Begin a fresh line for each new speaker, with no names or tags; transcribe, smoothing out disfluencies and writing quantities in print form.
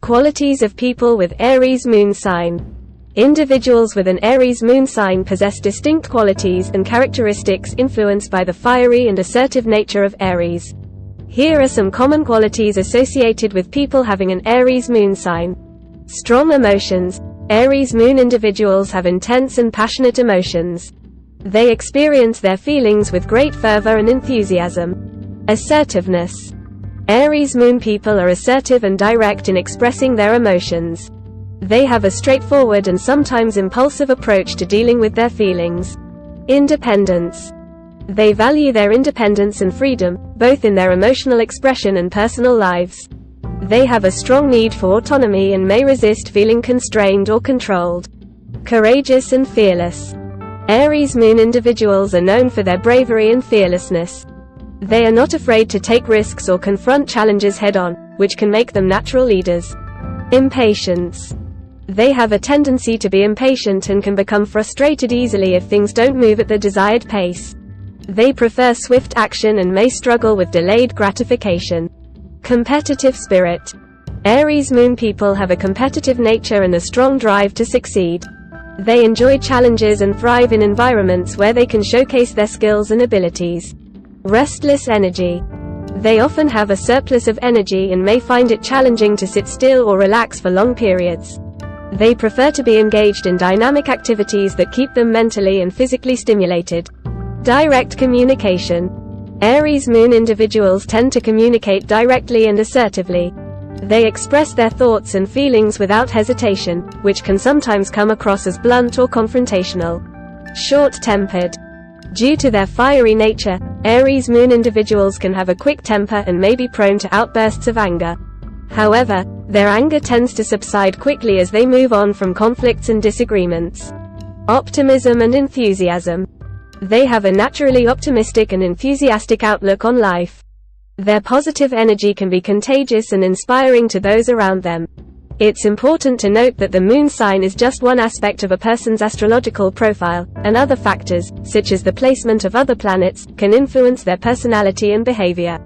Qualities of people with Aries Moon Sign. Individuals with an Aries Moon Sign possess distinct qualities and characteristics influenced by the fiery and assertive nature of Aries. Here are some common qualities associated with people having an Aries Moon Sign. Strong emotions. Aries Moon individuals have intense and passionate emotions. They experience their feelings with great fervor and enthusiasm. Assertiveness. Aries Moon people are assertive and direct in expressing their emotions. They have a straightforward and sometimes impulsive approach to dealing with their feelings. Independence. They value their independence and freedom, both in their emotional expression and personal lives. They have a strong need for autonomy and may resist feeling constrained or controlled. Courageous and fearless. Aries Moon individuals are known for their bravery and fearlessness. They are not afraid to take risks or confront challenges head-on, which can make them natural leaders. Impatience. They have a tendency to be impatient and can become frustrated easily if things don't move at the desired pace. They prefer swift action and may struggle with delayed gratification. Competitive spirit. Aries Moon people have a competitive nature and a strong drive to succeed. They enjoy challenges and thrive in environments where they can showcase their skills and abilities. Restless energy. They often have a surplus of energy and may find it challenging to sit still or relax for long periods. They prefer to be engaged in dynamic activities that keep them mentally and physically stimulated. Direct communication. Aries Moon individuals tend to communicate directly and assertively. They express their thoughts and feelings without hesitation, which can sometimes come across as blunt or confrontational. Short-tempered. Due to their fiery nature, Aries Moon individuals can have a quick temper and may be prone to outbursts of anger. However, their anger tends to subside quickly as they move on from conflicts and disagreements. Optimism and enthusiasm. They have a naturally optimistic and enthusiastic outlook on life. Their positive energy can be contagious and inspiring to those around them. It's important to note that the moon sign is just one aspect of a person's astrological profile, and other factors, such as the placement of other planets, can influence their personality and behavior.